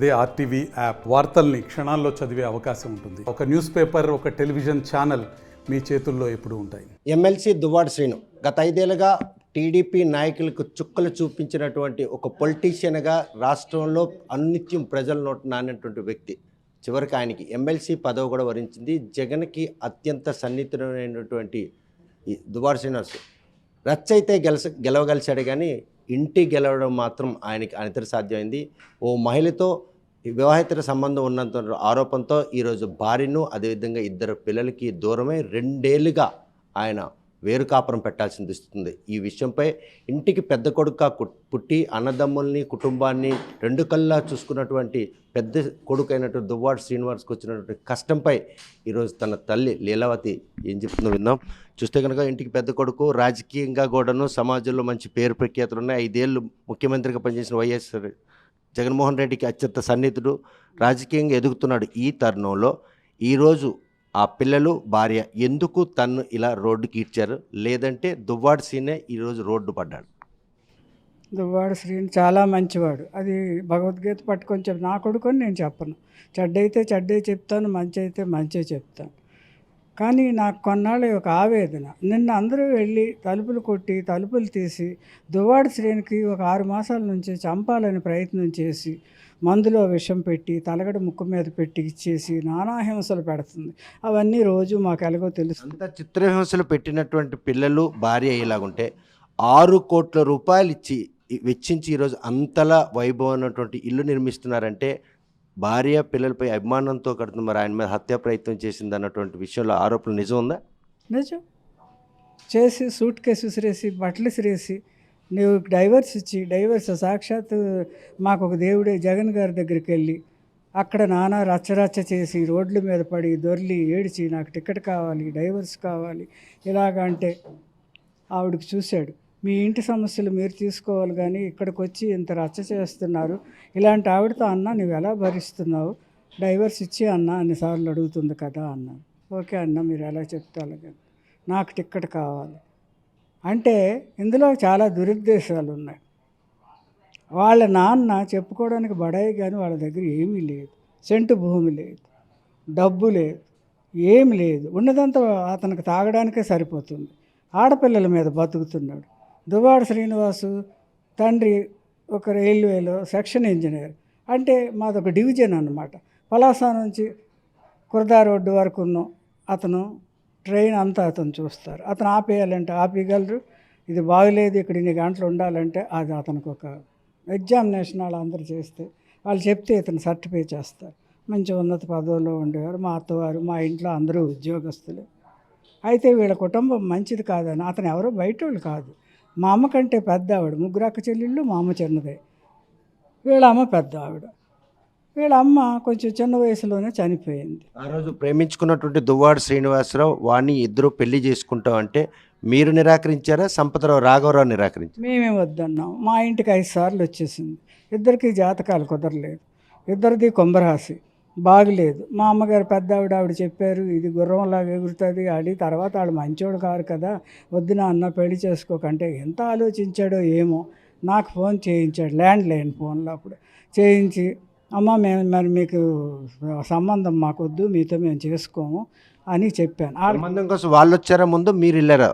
అదే RTV app వార్తల్ని క్షణాల్లో చదివే అవకాశం ఉంటుంది. ఒక న్యూస్ పేపర్, ఒక టెలివిజన్ ఛానల్ మీ చేతుల్లో ఎప్పుడూ ఉంటాయి. ఎమ్మెల్సీ దువ్వాడ శ్రీను గత 5 ఏళ్లుగా టీడీపీ నాయకులకు చుక్కలు చూపించినటువంటి ఒక పొలిటీషియన్గా రాష్ట్రంలో అనిత్యం ప్రజల నోట నానేటువంటి వ్యక్తి. చివరికి ఆయనకి ఎమ్మెల్సీ పదవి కూడా వరించింది. జగన్కి అత్యంత సన్నిహితుడైనటువంటి ఈ దువ్వాడ శ్రీనివాస్ రచ్చ అయితే గెలవగలిశాడు, కానీ ఇంటి గెలవడం మాత్రం ఆయనకి అనితర సాధ్యమైంది. ఓ మహిళతో వివాహేతర సంబంధం ఉన్నంత ఆరోపణతో ఈరోజు భార్యను, అదేవిధంగా 2 పిల్లలకి దూరమై 2 ఏళ్లుగా ఆయన వేరు కాపురం పెట్టాల్సి వస్తుంది. ఈ విషయంపై ఇంటికి పెద్ద కొడుకుగా పుట్టి అన్నదమ్ముల్ని, కుటుంబాన్ని 2 కళ్ళలా చూసుకున్నటువంటి పెద్ద కొడుకు అయినటువంటి దువ్వాడ శ్రీనివాస్కి వచ్చినటువంటి కష్టంపై ఈరోజు తన తల్లి లీలావతి ఏం చెప్తుందో విందాం. చూస్తే కనుక ఇంటికి పెద్ద కొడుకు, రాజకీయంగా కూడాను సమాజంలో మంచి పేరు ప్రఖ్యాతులు ఉన్నాయి. 5 ఏళ్ళు ముఖ్యమంత్రిగా పనిచేసిన వైఎస్ జగన్మోహన్ రెడ్డికి అత్యంత సన్నిహితుడు, రాజకీయంగా ఎదుగుతున్నాడు. ఈ తరుణంలో ఈరోజు ఆ పిల్లలు, భార్య ఎందుకు తను ఇలా రోడ్డుకి ఈడ్చారు, లేదంటే దువ్వాడ శ్రీనే ఈరోజు రోడ్డు పడ్డాడు? దువ్వాడ శ్రీని చాలా మంచివాడు. అది భగవద్గీత పట్టుకొని నా కొడుకొని నేను చెప్పను. చెడ్డైతే చెడ్డే చెప్తాను, మంచి అయితే మంచే చెప్తాను. కానీ నాకు కొన్నాళ్ళు ఒక ఆవేదన. నిన్న అందరూ వెళ్ళి తలుపులు కొట్టి తలుపులు తీసి దువ్వాడ శ్రీనికి ఒక 6 మాసాల నుంచి చంపాలని ప్రయత్నం చేసి మందులో విషం పెట్టి తలగడ ముక్కు మీద పెట్టి ఇచ్చేసి నానా హింసలు పెడుతుంది. అవన్నీ రోజు మాకు ఎలాగో తెలుసు. అంత చిత్రహింసలు పెట్టినటువంటి పిల్లలు, భార్య ఇలాగుంటే 6 కోట్ల రూపాయలు వెచ్చించి ఈరోజు అంతలా వైభవమైనటువంటి ఇల్లు నిర్మిస్తున్నారంటే భార్య పిల్లలపై అభిమానంతో కడుతుంది. మరి ఆయన మీద హత్యా ప్రయత్నం చేసింది అన్నటువంటి విషయంలో ఆరోపణలు నిజం ఉందా? నిజం. చేసి సూట్ కేసు విసిరేసి బట్టలు విసిరేసి నువ్వు డైవర్స్ సాక్షాత్ మాకు ఒక దేవుడే జగన్ గారి దగ్గరికి వెళ్ళి అక్కడ నానా రచ్చరచ్చ చేసి రోడ్ల మీద పడి దొర్లి ఏడిచి నాకు టికెట్ కావాలి, డైవర్స్ కావాలి ఇలాగ అంటే ఆవిడకి చూశాడు. మీ ఇంటి సమస్యలు మీరు తీసుకోవాలి, కానీ ఇక్కడికి వచ్చి ఇంత రచ్చ చేస్తున్నారు. ఇలాంటి ఆవిడతో అన్న నువ్వు ఎలా భరిస్తున్నావు, డైవర్స్ ఇచ్చి అన్న అన్నిసార్లు అడుగుతుంది కదా అన్నాను. ఓకే అన్న, మీరు ఎలా చెప్తే అలాగే, నాకు టిక్కెట్ కావాలి అంటే ఇందులో చాలా దురుద్దేశాలు ఉన్నాయి. వాళ్ళ నాన్న చెప్పుకోవడానికి బడాయి, కానీ వాళ్ళ దగ్గర ఏమీ లేదు. సెంటు భూమి లేదు, డబ్బు లేదు, ఏమి లేదు. ఉన్నదంతా అతనికి తాగడానికే సరిపోతుంది. ఆడపిల్లల మీద బతుకుతున్నాడు. దువ్వాడ శ్రీనివాసు తండ్రి ఒక రైల్వేలో సెక్షన్ ఇంజనీర్. అంటే మాదొక డివిజన్ అన్నమాట. పలాస నుంచి కుర్దా రోడ్డు వరకు అతను ట్రైన్ అంతా అతను చూస్తారు. అతను ఆపేయాలంటే ఆపేయగలరు. ఇది బాగలేదు, ఇక్కడ ఇన్ని గంటలు ఉండాలంటే అది అతనికి ఒక ఎగ్జామినేషన్ వాళ్ళు అందరూ చేస్తే వాళ్ళు చెప్తే ఇతను సర్టిఫై చేస్తారు. మంచి ఉన్నత పదవుల్లో ఉండేవారు. మా అత్తవారు, మా ఇంట్లో అందరూ ఉద్యోగస్తులే. అయితే వీళ్ళ కుటుంబం మంచిది కాదని, అతను ఎవరో బయట వాళ్ళు కాదు. మా అమ్మ కంటే పెద్ద ఆవిడ, 3 అక్క చెల్లెళ్ళు, మా అమ్మ చిన్నదే. వీళ్ళ అమ్మ పెద్ద ఆవిడ. వీళ్ళ అమ్మ కొంచెం చిన్న వయసులోనే చనిపోయింది. ఆ రోజు ప్రేమించుకున్నటువంటి దువ్వాడ శ్రీనివాసరావు వాణ్ణి ఇద్దరు పెళ్లి చేసుకుంటాం అంటే మీరు నిరాకరించారా, సంపతరావు రాఘవరావు నిరాకరించారు? మేమే వద్దన్నాం. మా ఇంటికి 5 సార్లు వచ్చేసింది. ఇద్దరికి జాతకాలు కుదరలేదు. ఇద్దరిది కుంభరాశి బాగలేదు. మా అమ్మగారు పెద్ద ఆవిడ చెప్పారు, ఇది గుర్రంలాగా ఎగురుతుంది ఆడి, తర్వాత వాళ్ళు మంచోడు కారు కదా, వద్దున అన్న పెళ్లి చేసుకోకంటే ఎంత ఆలోచించాడో ఏమో. నాకు ఫోన్ చేయించాడు, ల్యాండ్లైన్ ఫోన్లో అప్పుడు చేయించి, అమ్మ మరి మీకు సంబంధం మాకొద్దు, మీతో మేము చేసుకోము అని చెప్పాను. సంబంధం కోసం వాళ్ళు వచ్చారా ముందు, మీరు వెళ్ళారా?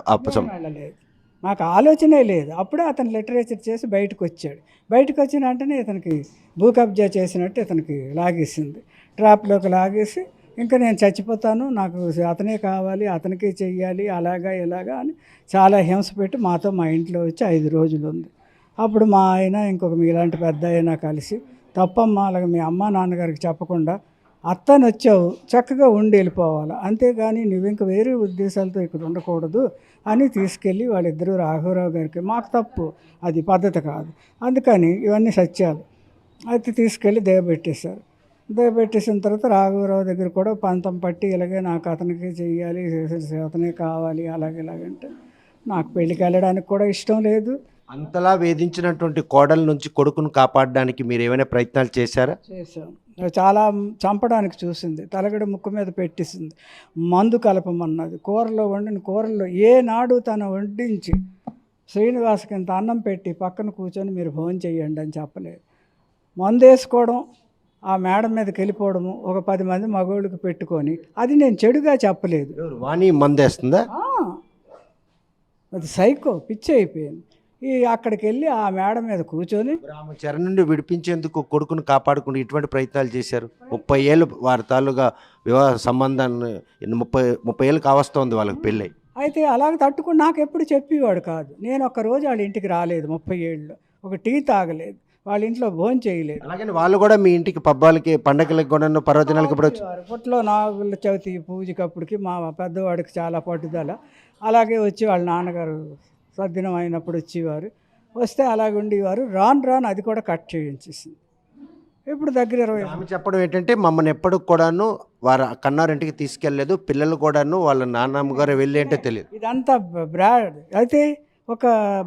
వెళ్ళలేదు, నాకు ఆలోచనే లేదు. అప్పుడే అతను లిటరేచర్ చేసి బయటకు వచ్చాడు. బయటకు వచ్చిన వెంటనే ఇతనికి భూ కబ్జా చేసినట్టు ఇతనికి లాగేసింది. ట్రాప్లోకి లాగేసి ఇంకా నేను చచ్చిపోతాను, నాకు అతనే కావాలి, అతనికే చెయ్యాలి, అలాగా ఇలాగా అని చాలా హింస పెట్టి మాతో మా ఇంట్లో వచ్చి 5 రోజులు ఉంది. అప్పుడు మా ఆయన ఇంకొక మీలాంటి పెద్ద అయినా కలిసి, తప్పమ్మా అలాగ మీ అమ్మ నాన్నగారికి చెప్పకుండా అత్తని వచ్చావు, చక్కగా ఉండి వెళ్ళిపోవాలి, అంతేగాని నువ్వు ఇంకా వేరే ఉద్దేశాలతో ఇక్కడ ఉండకూడదు అని తీసుకెళ్ళి వాళ్ళిద్దరూ రాఘవరావు గారికి, మాకు తప్పు, అది పద్ధతి కాదు, అందుకని ఇవన్నీ సత్యాలు అయితే తీసుకెళ్ళి దేవబెట్టేశారు. పెట్టేసిన తర్వాత రాఘవరావు దగ్గర కూడా పంతం పట్టి ఇలాగే నాకు అతనికి చెయ్యాలి, అతనే కావాలి, ఇలాగంటే నాకు పెళ్ళికి వెళ్ళడానికి కూడా ఇష్టం లేదు. అంతలా వేధించినటువంటి కోడల నుంచి కొడుకును కాపాడడానికి మీరు ఏమైనా ప్రయత్నాలు చేశారా? చేశాం. చాలా చంపడానికి చూసింది, తలగడ ముక్కు మీద పెట్టేసింది, మందు కలపమన్నది, వండిన కూరల్లో ఏనాడు తను వండించి శ్రీనివాస్కి ఇంత అన్నం పెట్టి పక్కన కూర్చొని మీరు భోజనం చెయ్యండి అని చెప్పలేదు. మందు వేసుకోవడం, ఆ మేడం మీదకి వెళ్ళిపోవడము, ఒక 10 మంది మగోళ్ళకి పెట్టుకొని, అది నేను చెడుగా చెప్పలేదు. ఎవరు వాణి మందేస్తుందా? ఆ, అది సైకో పిచ్చి అయిపోయింది. అక్కడికి వెళ్ళి ఆ మేడం మీద కూర్చొని మరి ఆమె చెర నుండి విడిపించేందుకు కొడుకును కాపాడుకుంటూ ఇటువంటి ప్రయత్నాలు చేశారు. 30 ఏళ్ళు వారి తాలూగా వివాహ సంబంధాన్ని 30 ఏళ్ళు కావస్తోంది వాళ్ళకి పెళ్ళి. అయితే అలాగ తట్టుకుని నాకు ఎప్పుడు చెప్పేవాడు కాదు. నేను ఒక్కరోజు వాళ్ళ ఇంటికి రాలేదు 30 ఏళ్ళు, ఒక టీ తాగలేదు, వాళ్ళ ఇంట్లో భోజనం చేయలేదు. అలాగని వాళ్ళు కూడా మీ ఇంటికి పబ్బాలకి పండగలకు కూడా పర్వదినాలకి ఇప్పుడు వచ్చి అప్పట్లో నాగుల చవితి పూజకి అప్పటికి మా పెద్దవాడికి చాలా పట్టుదల. అలాగే వచ్చి వాళ్ళ నాన్నగారు సద్దినం అయినప్పుడు వచ్చేవారు, వస్తే అలాగే ఉండేవారు. రాను రాను అది కూడా కట్ చేయించేసింది. ఇప్పుడు దగ్గర 20 ఆమె చెప్పడం ఏంటంటే మమ్మల్ని ఎప్పుడు కూడాను వారు కన్నారింటికి తీసుకెళ్ళలేదు, పిల్లలు కూడాను వాళ్ళ నాన్నమ్మ గారు వెళ్ళి అంటే తెలియదు. ఇదంతా బ్రాడ్. అయితే ఒక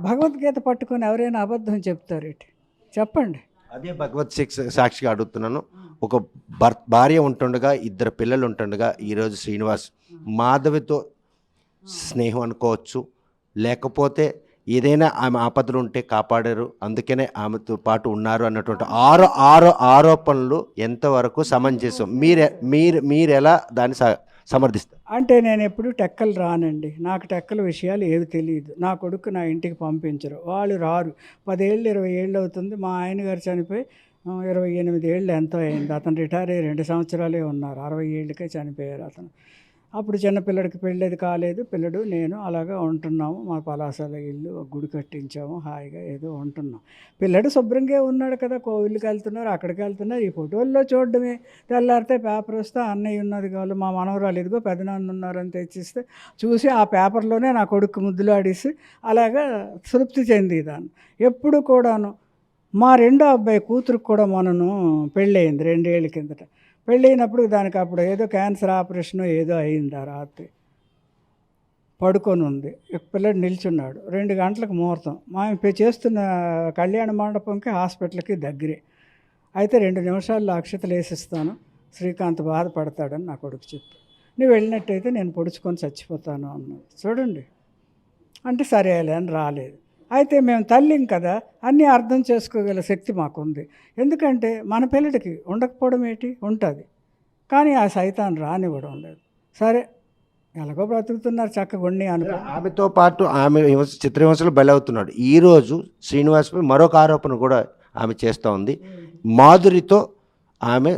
భగవద్గీత పట్టుకొని ఎవరైనా అబద్ధం చెప్తారేంటి చెప్పండి. అదే భగవత్ సాక్షిగా అడుగుతున్నాను. ఒక భార్య ఉంటుండగా 2 పిల్లలు ఉంటుండగా ఈరోజు శ్రీనివాస్ మాధవితో స్నేహం అనుకోవచ్చు, లేకపోతే ఏదైనా ఆమె ఆపదలు ఉంటే కాపాడారు, అందుకనే ఆమెతో పాటు ఉన్నారు అన్నటువంటి ఆరోపణలు ఎంతవరకు సమంజసం? మీరు ఎలా దాన్ని సమర్థిస్తారు? అంటే నేను ఎప్పుడు టెక్కలు రానండి. నాకు టెక్కల విషయాలు ఏవి తెలియదు. నా కొడుకు నా ఇంటికి పంపించరు, వాళ్ళు రారు. 10 ఏళ్ళు 20 ఏళ్ళు అవుతుంది. మా ఆయన గారు చనిపోయి 28 ఏళ్ళు ఎంతో అయింది. అతను రిటైర్ అయ్యి 2 సంవత్సరాలే ఉన్నారు. 60 ఏళ్ళకే చనిపోయారు అతను. అప్పుడు చిన్నపిల్లడికి పెళ్ళేది కాలేదు. పిల్లడు నేను అలాగా ఉంటున్నాము. మా పలాసలో ఇల్లు ఒక గుడి కట్టించాము, హాయిగా ఏదో ఉంటున్నాం. పిల్లడు శుభ్రంగా ఉన్నాడు కదా, కోవిల్కి వెళ్తున్నారు, అక్కడికి వెళ్తున్నారు. ఈ ఫోటోల్లో చూడడమే. తెల్లారితే పేపర్ వస్తే అన్నయ్య ఉన్నది కావాలి, మా మనవరాలు ఇదిగో పెదనాన్న ఉన్నారని తెచ్చిస్తే చూసి ఆ పేపర్లోనే నా కొడుకు ముద్దులు ఆడేసి అలాగా తృప్తి చెందేదాన్ని. ఎప్పుడు కూడాను మా రెండో అబ్బాయి కూతురుకు కూడా మనను పెళ్ళయింది 2 ఏళ్ళ కిందట. పెళ్ళైనప్పుడు దానికి అప్పుడు ఏదో క్యాన్సర్ ఆపరేషన్ ఏదో అయింది. ఆ రాత్రి పడుకొని ఉంది. పిల్లడు నిల్చున్నాడు. 2 గంటలకు ముహూర్తం. మేము చేస్తున్న కళ్యాణ మండపంకి హాస్పిటల్కి దగ్గరే. అయితే 2 నిమిషాల్లో అక్షతలు వేసిస్తాను, శ్రీకాంత్ బాధపడతాడని నా కొడుకు చెప్పి, నువ్వు వెళ్ళినట్టయితే నేను పొడుచుకొని చచ్చిపోతాను అన్నాడు. చూడండి, అంటే సరేలే అని రాలేదు. అయితే మేము తల్లిం కదా, అన్నీ అర్థం చేసుకోగల శక్తి మాకుంది. ఎందుకంటే మన పిల్లడికి ఉండకపోవడం ఏంటి, ఉంటుంది. కానీ ఆ సైతాన్ని రానివ్వడం లేదు. సరే ఎలాగో బ్రతుకుతున్నారు చక్కగా ఉండి అనుకో. ఆమెతో పాటు ఆమె చిత్రహింసలు బలవుతున్నాడు. ఈరోజు శ్రీనివాస్పై మరొక ఆరోపణ కూడా ఆమె చేస్తూ ఉంది. మాధురితో ఆమె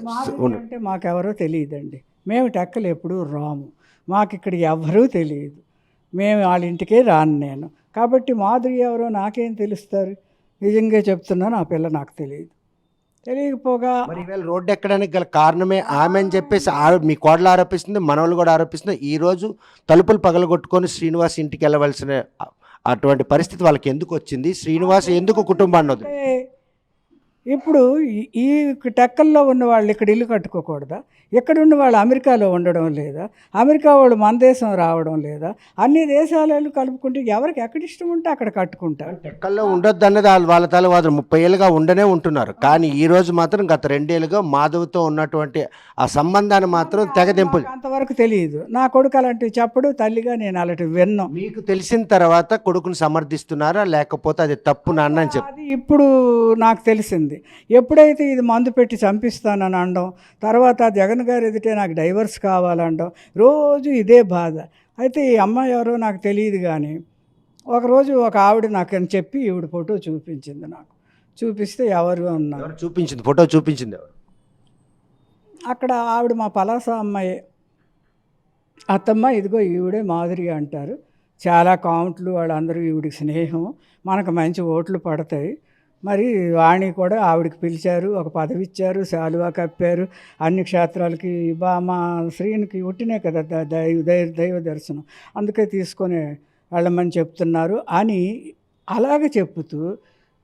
అంటే మాకెవరో తెలియదండి. మేము టెక్కలు ఎప్పుడూ రాము, మాకు ఇక్కడ ఎవరూ తెలియదు. మేము వాళ్ళ ఇంటికే రాను నేను. కాబట్టి మాధురి ఎవరో నాకేం తెలుస్తారు? నిజంగా చెప్తున్నాను, ఆ పిల్ల నాకు తెలియదు. తెలియకపోగా మరి ఈవేళ రోడ్డు ఎక్కడానికి గల కారణమే ఆమె అని చెప్పేసి మీ కోడలు ఆరోపిస్తుంది, మనవలు కూడా ఆరోపిస్తుంది. ఈరోజు తలుపులు పగలగొట్టుకొని శ్రీనివాస్ ఇంటికి వెళ్ళవలసిన అటువంటి పరిస్థితి వాళ్ళకి ఎందుకు వచ్చింది? శ్రీనివాస్ ఎందుకు కుటుంబాన్ని వదిలి? ఇప్పుడు ఈ టెక్కల్లో ఉన్న వాళ్ళు ఇక్కడ ఇల్లు కట్టుకోకూడదా? ఇక్కడ ఉన్న వాళ్ళు అమెరికాలో ఉండడం లేదా? అమెరికా వాళ్ళు మన దేశం రావడం లేదా? అన్ని దేశాలలో కలుపుకుంటే ఎవరికి ఎక్కడ ఇష్టం ఉంటే అక్కడ కట్టుకుంటారు. టెక్కల్లో ఉండొద్దు అన్నది వాళ్ళ తలవాదం. 30 ఏళ్ళుగా ఉండనే ఉంటున్నారు. కానీ ఈ రోజు మాత్రం గత 2 ఏళ్ళుగా మాధవ్తో ఉన్నటువంటి ఆ సంబంధాన్ని మాత్రం తెగదెంపు అంతవరకు తెలియదు. నా కొడుకు అలాంటివి చెప్పడు, తల్లిగా నేను అలాంటివి విన్నాను. మీకు తెలిసిన తర్వాత కొడుకుని సమర్థిస్తున్నారా, లేకపోతే అది తప్పు నాన్న అని చెప్పి? అది ఇప్పుడు నాకు తెలిసింది. ఎప్పుడైతే ఇది మందు పెట్టి చంపిస్తానని అనడం, తర్వాత జగన్ గారు ఎదుటే నాకు డైవర్స్ కావాలంటాం, రోజు ఇదే బాధ. అయితే ఈ అమ్మాయి ఎవరో నాకు తెలియదు, కానీ ఒకరోజు ఒక ఆవిడ నాకు అని చెప్పి ఈవిడ ఫోటో చూపించింది. నాకు చూపిస్తే ఎవరు అన్నారు. చూపించింది ఫోటో చూపించింది ఎవరు? అక్కడ ఆవిడ మా పలాస అమ్మాయి. అత్తమ్మ ఇదిగో ఈవిడే మాధురి అంటారు, చాలా కామెంట్లు, వాళ్ళందరూ ఈవిడికి స్నేహం, మనకు మంచి ఓట్లు పడతాయి. మరి వాణి కూడా ఆవిడకి పిలిచారు, ఒక పదవి ఇచ్చారు, శాలువా కప్పారు, అన్ని క్షేత్రాలకి మా శ్రీనికి ఉట్టినే కదా దైవ దర్శనం, అందుకే తీసుకొని వెళ్ళమని చెప్తున్నారు అని అలాగే చెప్తూ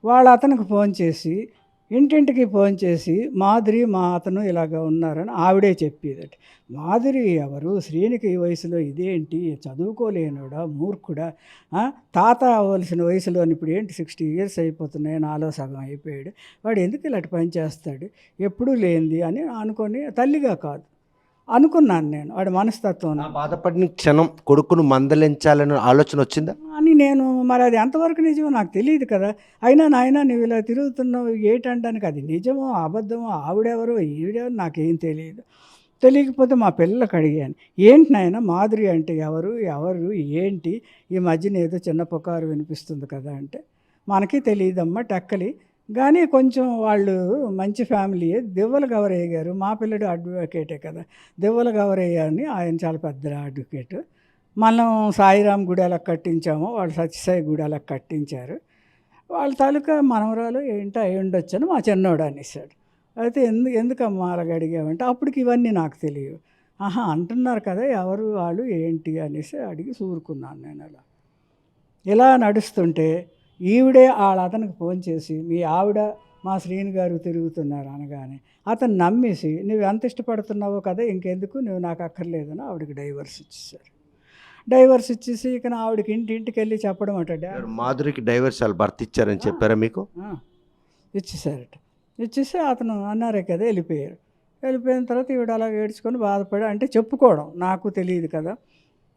వాళ్ళు అతనికి ఫోన్ చేసి, ఇంటింటికి ఫోన్ చేసి మాధురి మా అతను ఇలాగ ఉన్నారని ఆవిడే చెప్పేదట. మాధురి ఎవరు? శ్రీనికి ఈ వయసులో ఇదేంటి, చదువుకోలేనుడా, మూర్ఖుడా, తాత అవ్వాల్సిన వయసులో ఇప్పుడు ఏంటి 60 years అయిపోతున్నాయి, నాలో సగం అయిపోయాడు, వాడు ఎందుకు ఇలాంటి పని చేస్తాడు, ఎప్పుడూ లేనిది అని అనుకొని, తల్లిగా కాదు అనుకున్నాను నేను. వాడి మనస్తత్వం బాధపడిన క్షణం కొడుకును మందలించాలనే ఆలోచన వచ్చిందా అని నేను మరి అది ఎంతవరకు నిజమో నాకు తెలియదు కదా. అయినా నాయన నువ్వు ఇలా తిరుగుతున్నావు ఏంటంటానికి అది నిజమో అబద్ధమో ఆవిడెవరో ఈవిడెవరో నాకేం తెలియదు. తెలియకపోతే మా పిల్లలకు అడిగాను, ఏంటి నాయన మాధురి అంటే ఎవరు ఏంటి, ఈ మధ్యన ఏదో చిన్న పుకారు వినిపిస్తుంది కదా అంటే, మనకి తెలియదమ్మా టక్కలి, కానీ కొంచెం వాళ్ళు మంచి ఫ్యామిలీయే. దివ్వల గౌరయ్య గారు మా పిల్లడు అడ్వకేటే కదా, దివ్వల గౌరయ్య అని ఆయన చాలా పెద్ద అడ్వకేటు. మనం సాయిరామ్ గుడి అలా కట్టించాము, వాళ్ళు సత్యసాయి గుడి అలా కట్టించారు. వాళ్ళ తాలూకా మనవరాలు ఏంటో అయి ఉండొచ్చు అని మా చిన్నోడు అనేసాడు. అయితే ఎందుకమ్మా అలాగ అడిగామంటే అప్పటికి ఇవన్నీ నాకు తెలియవు. అంటున్నారు కదా ఎవరు వాళ్ళు ఏంటి అనేసి అడిగి సూరుకున్నాను నేను. ఇలా నడుస్తుంటే ఈవిడే అతనికి ఫోన్ చేసి మీ ఆవిడ మా శ్రీని గారు తిరుగుతున్నారు అనగానే అతను నమ్మేసి నువ్వు ఎంత ఇష్టపడుతున్నావో కదా ఇంకెందుకు నువ్వు నాకు అక్కర్లేదని ఆవిడకి డైవర్స్ ఇచ్చేసారు. డైవర్స్ ఇచ్చేసి ఇక ఆవిడకి ఇంటికి వెళ్ళి చెప్పడం అట, మాధురికి డైవర్స్ వాళ్ళు భర్త ఇచ్చారని చెప్పారా మీకు? ఇచ్చేసారట. ఇచ్చేసి అతను అన్నారే కదా వెళ్ళిపోయారు. వెళ్ళిపోయిన తర్వాత ఈవిడ అలా ఏడ్చుకొని బాధపడి అంటే చెప్పుకోవడం నాకు తెలియదు కదా.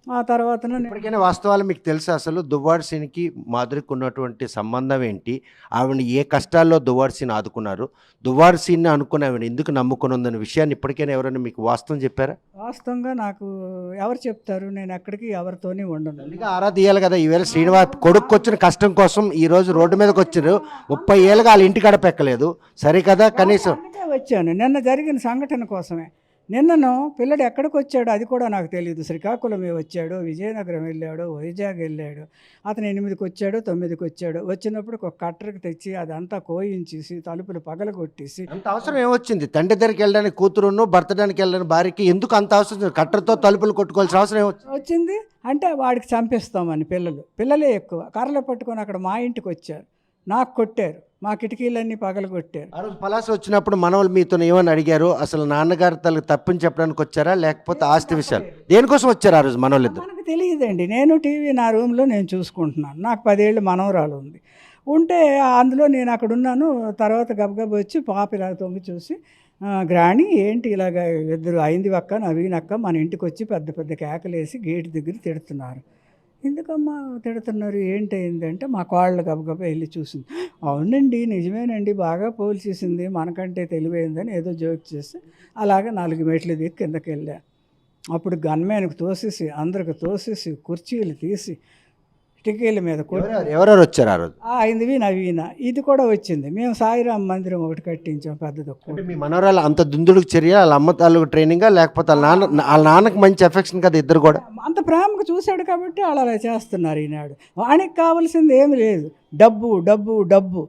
ఆ తర్వాత ఇప్పటికైనా వాస్తవాలు మీకు తెలుసా? అసలు దువ్వాడ శ్రీనికి మాధురికి ఉన్నటువంటి సంబంధం ఏంటి? ఆవిడని ఏ కష్టాల్లో దువ్వాడ శ్రీని ఆదుకున్నారు? దువ్వాడ శ్రీని అనుకుని ఆవిడ ఎందుకు నమ్ముకుని ఉందన్న విషయాన్ని ఇప్పటికైనా ఎవరైనా మీకు వాస్తవం చెప్పారా? వాస్తవంగా నాకు ఎవరు చెప్తారు, నేను ఎక్కడికి ఎవరితోనే ఉండను. అందుకే ఆరా తీయాలి కదా. ఈవేళ శ్రీనివాస్ కొడుకు వచ్చిన కష్టం కోసం ఈరోజు రోడ్డు మీదకి వచ్చారు. 30 ఏళ్ళుగా వాళ్ళ ఇంటి గడపెక్కలేదు, సరే కదా. కనీసం వచ్చాను నిన్న జరిగిన సంఘటన కోసమే. నిన్నను పిల్లడు ఎక్కడికి వచ్చాడో అది కూడా నాకు తెలియదు. శ్రీకాకుళమే వచ్చాడు, విజయనగరం వెళ్ళాడు, వైజాగ్ వెళ్ళాడు. అతను 8కి వచ్చాడు, 9కి వచ్చాడు. వచ్చినప్పుడు ఒక కట్టరికి తెచ్చి అదంతా కోయించేసి తలుపులు పగలగొట్టేసి. అంత అవసరం ఏమొచ్చింది? తండ్రి దగ్గరికి వెళ్ళడానికి కూతురును, భర్తడానికి వెళ్ళడానికి భార్యకి ఎందుకు అంత అవసరం? కట్టర్తో తలుపులు కొట్టుకోవాల్సిన అవసరం వచ్చింది అంటే వాడికి చంపిస్తామని పిల్లలే ఎక్కువ కర్రలు పట్టుకొని అక్కడ మా ఇంటికి వచ్చారు, నాకు కొట్టారు, మా కిటికీలన్నీ పగలగొట్టారు. ఆ రోజు పలాస వచ్చినప్పుడు మనవాళ్ళు మీతో ఏమని అడిగారు? అసలు నాన్నగారు తల్లికి తప్పని చెప్పడానికి వచ్చారా లేకపోతే ఆస్తి విషయాలు దేనికోసం వచ్చారు ఆ రోజు మనవాళ్ళు ఇద్దరు? మనకు తెలియదండి. నేను టీవీ నా రూమ్లో నేను చూసుకుంటున్నాను. నాకు 10 ఏళ్ళు మనవరాలు ఉంటే అందులో నేను అక్కడ ఉన్నాను. తర్వాత గబగబ వచ్చి పాప ఇలా తొంగి చూసి గ్రాణి ఏంటి ఇలాగ ఇద్దరు అయింది అక్క నవీన్ అక్క మన ఇంటికి వచ్చి పెద్ద పెద్ద కేకలేసి గేటు దగ్గర తిడుతున్నారు. ఎందుకమ్మా తిడుతున్నారు ఏంటయిందంటే మా కోళ్ళు గబగబా వెళ్ళి చూసింది. అవునండి నిజమేనండి బాగా పోల్చేసింది మనకంటే తెలివైందని ఏదో జోక్ చేసి అలాగే 4 మెట్లు దిగి కిందకి వెళ్ళా. అప్పుడు గన్మ్యాన్కి తోసేసి అందరికి తోసేసి కుర్చీలు తీసి టికీల మీద ఎవరెవరు వచ్చారు ఆ రోజు? అయింది నవీన ఇది కూడా వచ్చింది. మేము సాయిరామ్ మందిరం ఒకటి కట్టించాం పెద్దది. మీ మనవరాలు అంత దుందుడుకు చర్య వాళ్ళ అమ్మ తాలూకు ట్రైనింగా లేకపోతే వాళ్ళ నాన్నకు మంచి ఎఫెక్షన్ కదా ఇద్దరు కూడా? అంత ప్రేమగా చూశాడు కాబట్టి వాళ్ళు అలా చేస్తున్నారు. ఈనాడు వానికి కావాల్సింది ఏమి లేదు, డబ్బు డబ్బు డబ్బు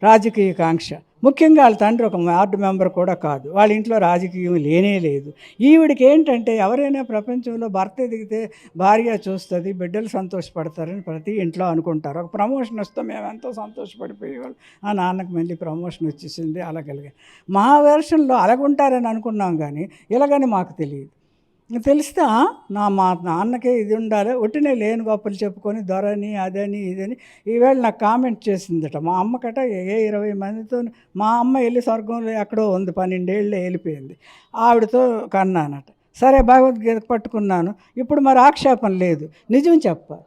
రాజకీయ కాంక్ష. ముఖ్యంగా వాళ్ళ తండ్రి ఒక వార్డు మెంబర్ కూడా కాదు, వాళ్ళ ఇంట్లో రాజకీయం లేనే లేదు. ఈవిడికి ఏంటంటే ఎవరైనా ప్రపంచంలో భర్త ఎదిగితే భార్య చూస్తుంది, బిడ్డలు సంతోషపడతారని ప్రతి ఇంట్లో అనుకుంటారు. ఒక ప్రమోషన్ వస్తే మేము ఎంతో సంతోషపడిపోయేవాళ్ళు. ఆ నాన్నకు మళ్ళీ ప్రమోషన్ వచ్చేసింది అలాగలిగా. మా వెర్షన్లో అలాగుంటారని అనుకున్నాం కానీ ఇలాగని మాకు తెలియదు. తెలిస్తే మా నాన్నకే ఇది ఉండాలి ఒట్టినే లేని గొప్పలు చెప్పుకొని దొరని అదని ఇదని. ఈవేళ నాకు కామెంట్ చేసిందట మా అమ్మకట 20 మందితో మా అమ్మ వెళ్ళి స్వర్గంలో ఎక్కడో ఉంది 12 ఏళ్ళే వెళ్ళిపోయింది ఆవిడతో కన్నానట. సరే భగవద్గీత పట్టుకున్నాను ఇప్పుడు మరి ఆక్షేపం లేదు, నిజం చెప్పాలి.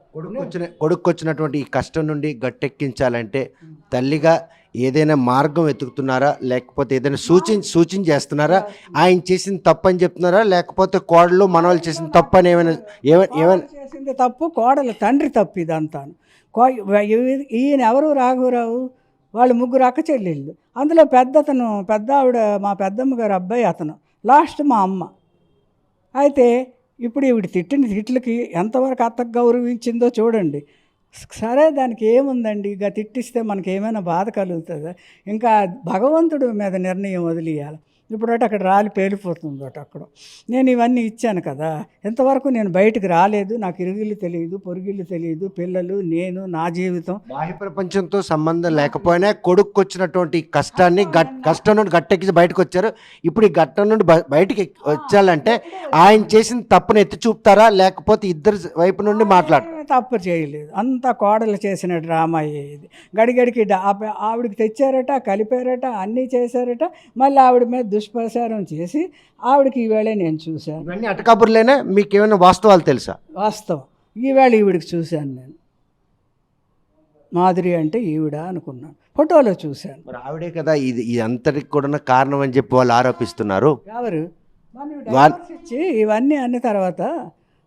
కొడుకు వచ్చినటువంటి ఈ కష్టం నుండి గట్టెక్కించాలంటే తల్లిగా ఏదైనా మార్గం వెతుకుతున్నారా లేకపోతే ఏదైనా సూచన చేస్తున్నారా? ఆయన చేసిన తప్పు అని చెప్తున్నారా లేకపోతే కోడలు మనవాళ్ళు చేసిన తప్పు అని ఏమైనా చేసింది తప్పు కోడలు తండ్రి తప్పు ఇదంతాను. ఈయన ఎవరు రాఘవరావు వాళ్ళు 3 అక్క చెల్లెళ్ళు. అందులో పెద్ద ఆవిడ మా పెద్దమ్మ గారు అబ్బాయి, అతను లాస్ట్ మా అమ్మ. అయితే ఇప్పుడు ఈవిడ తిట్టిన తిట్లకి ఎంతవరకు అత్తకు గౌరవించిందో చూడండి. సరే దానికి ఏముందండి, ఇక తిట్టిస్తే మనకి ఏమైనా బాధ కలుగుతుందా? ఇంకా భగవంతుడి మీద నిర్ణయం వదిలేయాలి. ఇప్పుడు అక్కడ రాలి పేలిపోతుంది అక్కడ. నేను ఇవన్నీ ఇచ్చాను కదా, ఎంతవరకు నేను బయటకు రాలేదు, నాకు ఇరుగిల్లు తెలియదు పొరుగిల్లు తెలియదు, పిల్లలు నేను నా జీవితం. బాహ్య ప్రపంచంతో సంబంధం లేకపోయినా కొడుకు వచ్చినటువంటి కష్టాన్ని కష్టం నుండి గట్టెక్కి బయటకు వచ్చారు. ఇప్పుడు ఈ గట్టం నుండి బయటికి వచ్చాలంటే ఆయన చేసిన తప్పును ఎత్తి చూపుతారా లేకపోతే ఇద్దరు వైపు నుండి మాట్లాడతారు? తప్పు చేయలేదు, అంతా కోడలు చేసిన డ్రామా ఇది. గడిగడికి ఆవిడకి తెచ్చారట, కలిపారట, అన్నీ చేశారట. మళ్ళీ ఆవిడ మీద దుష్ప్రచారం చేసి ఆవిడకి ఈవేళ నేను చూశాను. ఇవన్నీ అటకాపురులేనా? మీకు ఏమైనా వాస్తవాలు తెలుసా? వాస్తవం ఈవేళ ఈవిడికి చూశాను నేను. మాధురి అంటే ఈవిడ అనుకున్నాను. ఫోటోలో చూశాను. మరి ఆవిడే కదా ఇది అంతటికి కూడా కారణం అని చెప్పి వాళ్ళు ఆరోపిస్తున్నారు. ఎవరు డైవర్స్ ఇచ్చి ఇవన్నీ అన్న తర్వాత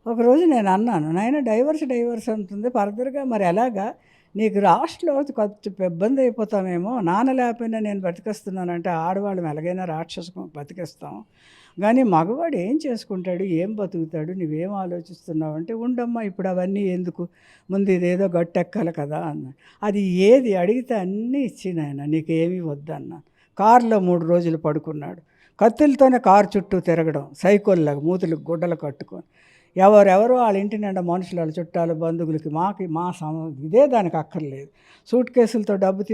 ఒకరోజు నేను అన్నాను, నాయన డైవర్స్ అంటుంది ఫర్దర్గా మరి ఎలాగా నీకు లాస్ట్లో కొంచెం ఇబ్బంది అయిపోతామేమో, నాన్న లేకపోయినా నేను బతికేస్తున్నానంటే ఆడవాళ్ళం ఎలాగైనా రాక్షసం బతికేస్తాం, కానీ మగవాడు ఏం చేసుకుంటాడు, ఏం బతుకుతాడు, నువ్వేం ఆలోచిస్తున్నావు అంటే ఉండమ్మా ఇప్పుడు అవన్నీ ఎందుకు, ముందు ఇదేదో గట్టెక్కాలి కదా అన్నాడు. అది ఏది అడిగితే అన్నీ ఇచ్చిన ఆయన, నీకేమీ వద్దన్నా. కారులో 3 రోజులు పడుకున్నాడు, కత్తులతోనే కారు చుట్టూ తిరగడం, సైకిల్లాగా మూతులకు గుడ్డలు కట్టుకొని, ఎవరెవరో వాళ్ళ ఇంటి నిండా మనుషులు, వాళ్ళ చుట్టాలు బంధువులకి ఇదే దానికి అక్కర్లేదు. సూట్ కేసులతో డబ్బు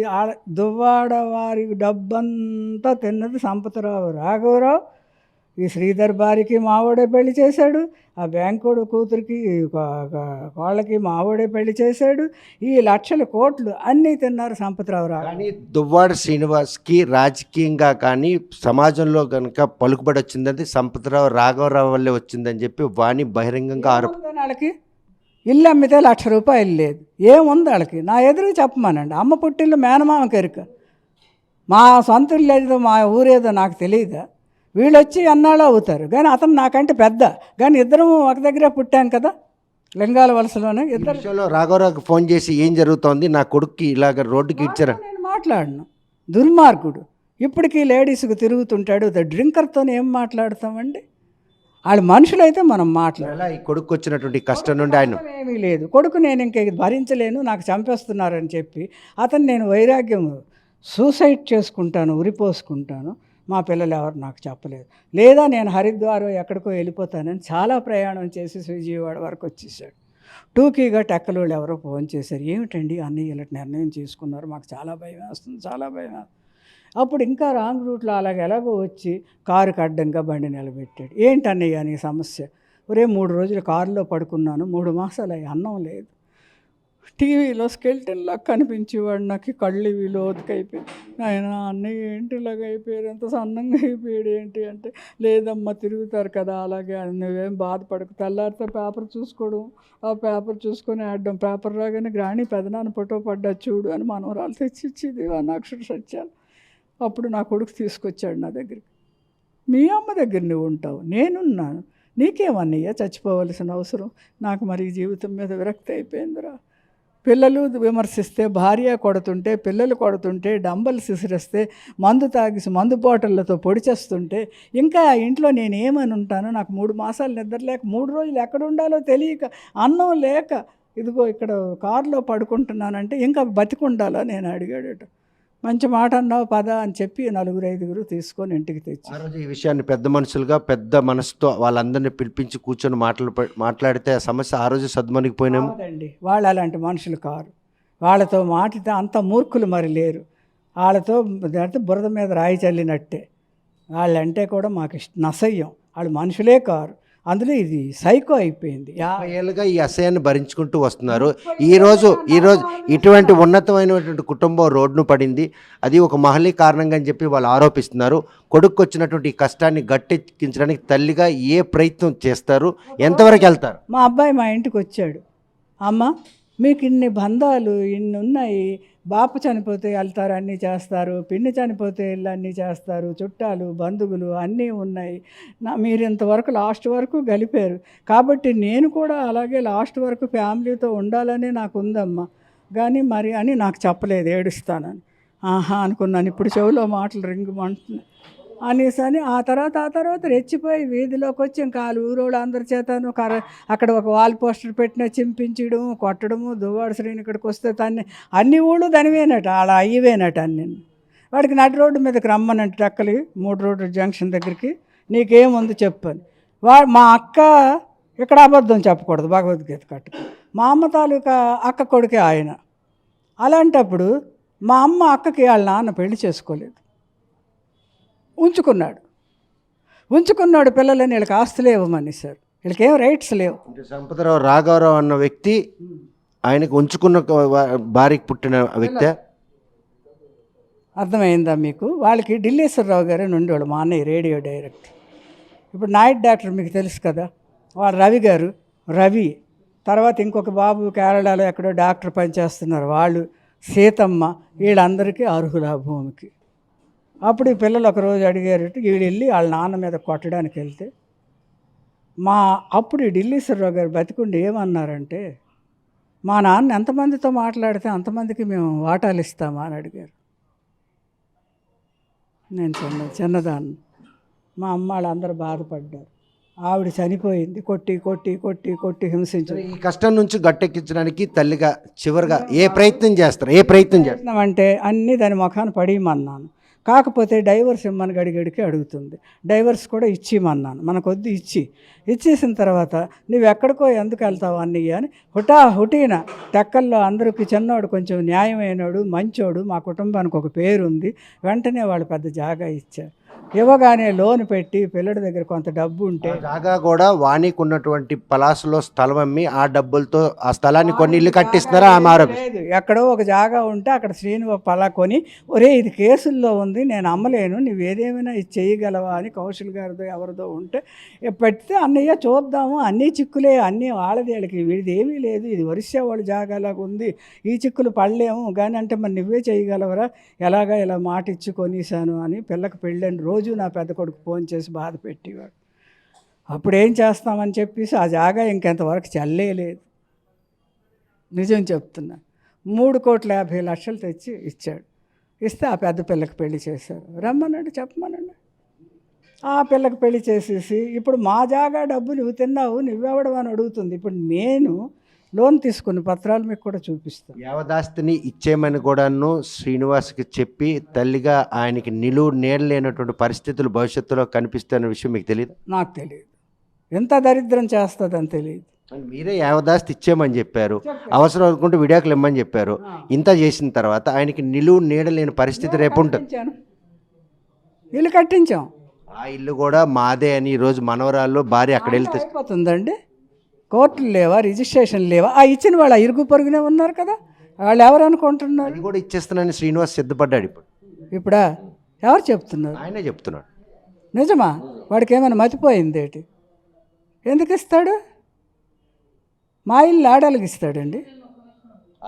దువ్వాడ వారి డబ్బంతా తిన్నది సంపతరావు రాఘవరావు. ఈ శ్రీధర్ భార్యకి మావోడే పెళ్లి చేశాడు, ఆ బ్యాంకోడు కూతురికి వాళ్ళకి మావోడే పెళ్లి చేశాడు, ఈ లక్షల కోట్లు అన్నీ తిన్నారు సంపతరావు రాఘవ. కానీ దువ్వాడ శ్రీనివాస్కి రాజకీయంగా కానీ సమాజంలో కనుక పలుకుబడి వచ్చిందంటే సంపతరావు రాఘవరావు వల్లే వచ్చిందని చెప్పి వాణి బహిరంగంగా వాళ్ళకి ఇల్లు అమ్మితే ₹1,00,000 లేదు, ఏముంది వాళ్ళకి, నా ఎదురు చెప్పమానండి. అమ్మ పుట్టిల్లు మేనమామకి ఎరుక, మా సొంత ఇల్లు ఏదో మా ఊరేదో నాకు తెలియదా, వీళ్ళు వచ్చి అన్నాళ్ళు అవుతారు, కానీ అతను నాకంటే పెద్ద, కానీ ఇద్దరం ఒక దగ్గర పుట్టాం కదా లింగాల వలసలోనే. ఇద్దరు రాఘవరావుకి ఫోన్ చేసి ఏం జరుగుతోంది, నా కొడుక్కి ఇలాగ రోడ్డుకి ఇచ్చారా, నేను మాట్లాడను, దుర్మార్గుడు ఇప్పటికీ లేడీస్కి తిరుగుతుంటాడు, డ్రింకర్తో ఏం మాట్లాడతామండి, వాళ్ళు మనుషులైతే మనం మాట్లాడాలి. ఈ కొడుకు వచ్చినటువంటి కష్టం నుండి ఆయన ఏమీ లేదు, కొడుకు నేను ఇంక భరించలేను, నాకు చంపేస్తున్నారని చెప్పి అతను నేను వైరాగ్యం సూసైడ్ చేసుకుంటాను, ఉరిపోసుకుంటాను, మా పిల్లలు ఎవరు నాకు చెప్పలేదు, లేదా నేను హరిద్వారం ఎక్కడికో వెళ్ళిపోతానని చాలా ప్రయాణం చేసి విజయవాడ వరకు వచ్చేసాడు. టూకీగా టెక్కలోళ్ళు ఎవరో ఫోన్ చేశారు, ఏమిటండి అన్నయ్య ఇలాంటి నిర్ణయం తీసుకున్నారు, మాకు చాలా భయం వేస్తుంది, చాలా భయం వేస్తుంది. అప్పుడు ఇంకా రాంగ్ రూట్లో ఎలాగో వచ్చి కారుకి అడ్డంగా బండి నిలబెట్టాడు. ఏంటన్నయ్య నీ సమస్య, ఒరే 3 రోజులు కారులో పడుకున్నాను, 3 మాసాలు అన్నం లేదు, టీవీలో స్కెల్టన్లా కనిపించేవాడు, నాకు కళ్ళు ఇవి లోతుకైపోయి, ఆయన అన్నయ్య ఏంటి ఇలాగ అయిపోయారు, ఎంత సన్నంగా అయిపోయాడు ఏంటి అంటే, లేదమ్మా తిరుగుతారు కదా అలాగే, నువ్వేం బాధపడకు, తెల్లారితే పేపర్ చూసుకోవడం, ఆ పేపర్ చూసుకొని ఆడడం, పేపర్ రాగానే గ్రాణి పెదనాన్న ఫోటో పడ్డా చూడు అని మనవరాలు తెచ్చిచ్చింది, అక్షర సత్యాలు. అప్పుడు నా కొడుకు తీసుకొచ్చాడు నా దగ్గరికి, మీ అమ్మ దగ్గర నువ్వు ఉంటావు, నేనున్నాను, నీకేమన్నయ్య చచ్చిపోవలసిన అవసరం, నాకు మరి జీవితం మీద విరక్తి అయిపోయిందిరా, పిల్లలు విమర్శిస్తే, భార్య కొడుతుంటే, పిల్లలు కొడుతుంటే, డంబల్స్ విసిరేస్తే, మందు తాగిసి మందు బాటిళ్లతో పొడిచేస్తుంటే, ఇంకా ఇంట్లో నేనేమని ఉంటాను, నాకు 3 మాసాలు నిద్ర లేక 3 రోజులు ఎక్కడ ఉండాలో తెలియక, అన్నం లేక ఇదిగో ఇక్కడ కారులో పడుకుంటున్నానంటే ఇంకా బతికుండాలా నేను అడిగాడట. మంచి మాట అన్నావు పద అని చెప్పి 4-5 తీసుకొని ఇంటికి తెచ్చి, ఆ రోజు ఈ విషయాన్ని పెద్ద మనుషులుగా పెద్ద మనసుతో వాళ్ళందరినీ పిలిపించి కూర్చొని మాట్లాడితే ఆ సమస్య ఆ రోజు సద్మనిగిపోయినాము అండి. వాళ్ళు అలాంటి మనుషులు కారు, వాళ్ళతో మాటితే అంత మూర్ఖులు మరి లేరు, వాళ్ళతో బురద మీద రాయి చల్లినట్టే, వాళ్ళంటే కూడా మాకు నసయ్యం, వాళ్ళు మనుషులే కారు, అందులో ఇది సైకో అయిపోయింది. 50 ఏళ్ళుగా ఈ అసహ్యాన్ని భరించుకుంటూ వస్తున్నారు. ఈరోజు ఇటువంటి ఉన్నతమైనటువంటి కుటుంబం రోడ్డును పడింది, అది ఒక మహలీ కారణంగా అని చెప్పి వాళ్ళు ఆరోపిస్తున్నారు. కొడుకు వచ్చినటువంటి ఈ కష్టాన్ని గట్టెక్కించడానికి తల్లిగా ఏ ప్రయత్నం చేస్తారు, ఎంతవరకు వెళ్తారు? మా అబ్బాయి మా ఇంటికి వచ్చాడు, అమ్మ మీకు ఇన్ని బంధాలు ఇన్ని ఉన్నాయి, బాపు చనిపోతే వెళ్తారు అన్నీ చేస్తారు, పిన్ని చనిపోతే ఇల్లు అన్నీ చేస్తారు, చుట్టాలు బంధువులు అన్నీ ఉన్నాయి, మీరు ఇంతవరకు లాస్ట్ వరకు గలిపారు, కాబట్టి నేను కూడా అలాగే లాస్ట్ వరకు ఫ్యామిలీతో ఉండాలని నాకు ఉందమ్మా, కానీ మరి అని నాకు చెప్పలేదు, ఏడుస్తానని. ఆహా అనుకున్నాను, ఇప్పుడు చెవిలో మాటలు రింగుమంటున్నాయి అనేసని ఆ తర్వాత రెచ్చిపోయి వీధిలోకి వచ్చి ఇంకా ఊరోళ్ళు అందరి చేతను అక్కడ ఒక వాల్ పోస్టర్ పెట్టిన చింపించడం, కొట్టడము, దువ్వాడ శ్రీని ఇక్కడికి వస్తే తన్ని అన్ని ఊళ్ళు దానివేనట, అలా అయ్యివేనట అన్ని. వాడికి నడి రోడ్డు మీదకి రమ్మనంటే టక్కలి 3 రోడ్డు జంక్షన్ దగ్గరికి, నీకేముంది చెప్పని. మా అక్క ఇక్కడ అబద్ధం చెప్పకూడదు, భగవద్గీత కట్టుకు, మా అమ్మ తాలూకా అక్క కొడుకే ఆయన. అలాంటప్పుడు మా అమ్మ అక్కకి వాళ్ళ నాన్న పెళ్లి చేసుకోలేదు, ఉంచుకున్నాడు పిల్లలని, వీళ్ళకి ఆస్తులు ఇవ్వమని సార్, వీళ్ళకి ఏం రైట్స్ లేవు. సంపతరావు రాఘవరావు అన్న వ్యక్తి ఆయనకు ఉంచుకున్న భార్యకి పుట్టిన వ్యక్తి, అర్థమైందా మీకు? వాళ్ళకి ఢిల్లీశ్వరరావు గారు అని ఉండేవాడు, మా అన్నయ్య రేడియో డైరెక్టర్, ఇప్పుడు నాయుడు డాక్టర్ మీకు తెలుసు కదా, వాడు రవి తర్వాత ఇంకొక బాబు కేరళలో ఎక్కడో డాక్టర్ పనిచేస్తున్నారు, సీతమ్మ వీళ్ళందరికీ అర్హులు ఆ భూమికి. అప్పుడు ఈ పిల్లలు ఒకరోజు అడిగారట, వీళ్ళు వెళ్ళి వాళ్ళ నాన్న మీద కొట్టడానికి వెళ్తే అప్పుడు ఈ ఢిల్లీశ్వరరావు గారు బతికుండి ఏమన్నారంటే, మా నాన్న ఎంతమందితో మాట్లాడితే అంతమందికి మేము వాటాలు ఇస్తామా అని అడిగారు. నేను చిన్నదాన్ని, మా అమ్మ వాళ్ళందరూ బాధపడ్డారు. ఆవిడ చనిపోయింది, కొట్టి కొట్టి కొట్టి కొట్టి హింసించారు. ఈ కష్టం నుంచి గట్టెక్కించడానికి తల్లిగా చివరిగా ఏ ప్రయత్నం చేస్తారు? అంటే అన్నీ దాని ముఖాన పడియమన్నాను. కాకపోతే డైవర్స్ ఇమ్మని గడిగడికి అడుగుతుంది. డైవర్స్ కూడా ఇచ్చిమన్నాను, మనకొద్దు ఇచ్చేసిన తర్వాత నువ్వు ఎక్కడికో ఎందుకు వెళ్తావు అన్నయ్య అని హుటీన టెక్కల్లో అందరికీ చిన్నోడు, కొంచెం న్యాయమైనోడు, మంచోడు, మా కుటుంబానికి ఒక పేరు ఉంది, వెంటనే వాళ్ళు పెద్ద జాగా ఇచ్చారు. ఇవ్వగానే లోన్ పెట్టి పిల్లడి దగ్గర కొంత డబ్బు ఉంటే, జాగా కూడా వాణికి ఉన్నటువంటి పలాసులో స్థలం అమ్మి ఆ డబ్బులతో ఆ స్థలాన్ని కొన్ని ఇల్లు కట్టిస్తున్నారా? లేదు, ఎక్కడో ఒక జాగా ఉంటే అక్కడ శ్రీను పలా కొని, ఒరే ఇది కేసుల్లో ఉంది, నేను అమ్మలేను, నువ్వు ఏదేమైనా ఇది చేయగలవా అని కౌశల్ గారిదో ఎవరిదో ఉంటే పెడితే, అన్నయ్య చూద్దాము, అన్నీ చిక్కులే, అన్నీ వాళ్ళదేళ్ళకి, వీడిది ఏమీ లేదు, ఇది ఒరిస్సా వాళ్ళు జాగాలాగా ఉంది, ఈ చిక్కులు పడలేము కానీ అంటే మరి నువ్వే చేయగలవరా, ఎలాగా ఇలా మాట ఇచ్చి కొనేసాను అని పిల్లకి పెళ్ళని రోజు నా పెద్ద కొడుకు ఫోన్ చేసి బాధ పెట్టేవాడు. అప్పుడు ఏం చేస్తామని చెప్పేసి ఆ జాగా ఇంకెంతవరకు చల్లేలేదు. నిజం చెప్తున్నా, 3,50,00,000 తెచ్చి ఇచ్చాడు. ఇస్తే ఆ పెద్ద పిల్లకి పెళ్లి చేశారు. రమ్మనండి, చెప్పమనండి. ఆ పిల్లకి పెళ్లి చేసేసి ఇప్పుడు మా జాగా డబ్బు నువ్వు తిన్నావు, నువ్వెవడం అని అడుగుతుంది. ఇప్పుడు నేను లోన్ తీసుకున్న పత్రాలు మీకు కూడా చూపిస్తాను. యావదాస్తిని ఇచ్చేయమని కూడాను శ్రీనివాస్కి చెప్పి తల్లిగా ఆయనకి నిలువు నేడలేనటువంటి పరిస్థితులు భవిష్యత్తులో కనిపిస్తున్న విషయం మీకు తెలియదు? నాకు తెలియదు, ఎంత దరిద్రం చేస్తుందని తెలియదు. మీరే యావదాస్తి ఇచ్చేయమని చెప్పారు, అవసరం అనుకుంటే విడాకులు ఇమ్మని చెప్పారు. ఇంత చేసిన తర్వాత ఆయనకి నిలువు నీడలేని పరిస్థితి రేపు ఉంటుంది. ఇల్లు కట్టించాం, ఆ ఇల్లు కూడా మాదే అని ఈరోజు మనవరాల్లో భార్య అక్కడ వెళ్తే అయిపోతుందండి. కోర్టులు లేవా, రిజిస్ట్రేషన్ లేవా? ఆ ఇచ్చిన వాళ్ళు ఇరుగు పొరుగునే ఉన్నారు కదా, వాళ్ళు ఎవరు అనుకుంటున్నారు? అది కూడా ఇచ్చేస్తున్నానని శ్రీనివాస్ సిద్ధపడ్డాడు. ఇప్పుడా ఎవరు చెప్తున్నారు? ఆయనే చెప్తున్నాడు. నిజమా? వాడికి ఏమైనా మతిపోయింది ఏంటి? ఎందుకు ఇస్తాడు? మా ఇల్లు ఆడాలకి ఇస్తాడండి.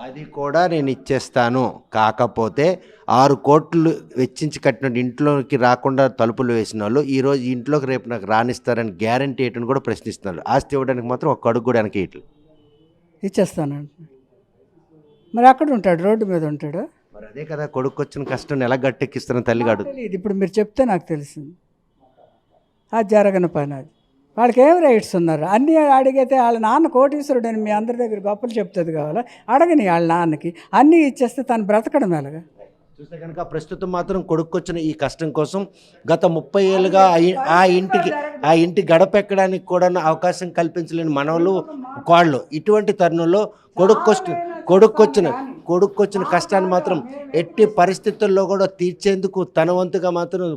అది కూడా నేను ఇచ్చేస్తాను, కాకపోతే 6 కోట్లు వెచ్చించి కట్టిన ఇంట్లోకి రాకుండా తలుపులు వేసిన వాళ్ళు ఈరోజు ఇంట్లోకి రేపు నాకు రానిస్తారని గ్యారంటీ ఏంటని కూడా ప్రశ్నిస్తున్నారు. ఆస్తి ఇవ్వడానికి మాత్రం ఒక అడుగు కూడా వెనక ఇట్లు ఇచ్చేస్తానండి. మరి అక్కడ ఉంటాడు, రోడ్డు మీద ఉంటాడు. మరి అదే కదా కొడుకు వచ్చిన కష్టం ఎలా గట్టెక్కిస్తారని తల్లిగా అడుగు. తెలియదు, ఇప్పుడు మీరు చెప్తే నాకు తెలిసింది. అది జరగని పని. అది వాళ్ళకి ఏం రైట్స్ ఉన్నారు? అన్నీ అడిగితే వాళ్ళ నాన్న కోటీశ్వరుడు అని మీ అందరి దగ్గర గొప్పలు చెప్తుంది కావాలా? అడగని వాళ్ళ నాన్నకి అన్నీ ఇచ్చేస్తే తను బ్రతకడం ఎలాగా? చూస్తే కనుక ప్రస్తుతం మాత్రం కొడుకొచ్చిన ఈ కష్టం కోసం గత 30 ఏళ్ళుగా ఆ ఇంటి గడపెక్కడానికి కూడా అవకాశం కల్పించలేని మనవలు కోళ్ళు. ఇటువంటి తరుణంలో కొడుకొచ్చిన కష్టాన్ని మాత్రం ఎట్టి పరిస్థితుల్లో కూడా తీర్చేందుకు తన వంతుగా మాత్రం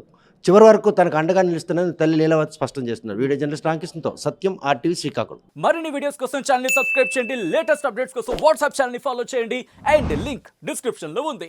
చివరి వరకు తనకు అండగా నిలుస్తున్నది తల్లి లీలావతి స్పష్టం చేస్తున్నారు. వీడియో జర్నలిస్ట్ రామకృష్ణతో సత్యం, RTV శ్రీకాకుళం. మరిన్ని వీడియోస్ కోసం ఛానల్ ని సబ్స్క్రైబ్ చేయండి, లేటెస్ట్ అప్డేట్స్ కోసం వాట్సాప్ ఛానల్ ని ఫాలో చేయండి అండ్ లింక్ డిస్క్రిప్షన్ లో ఉంది.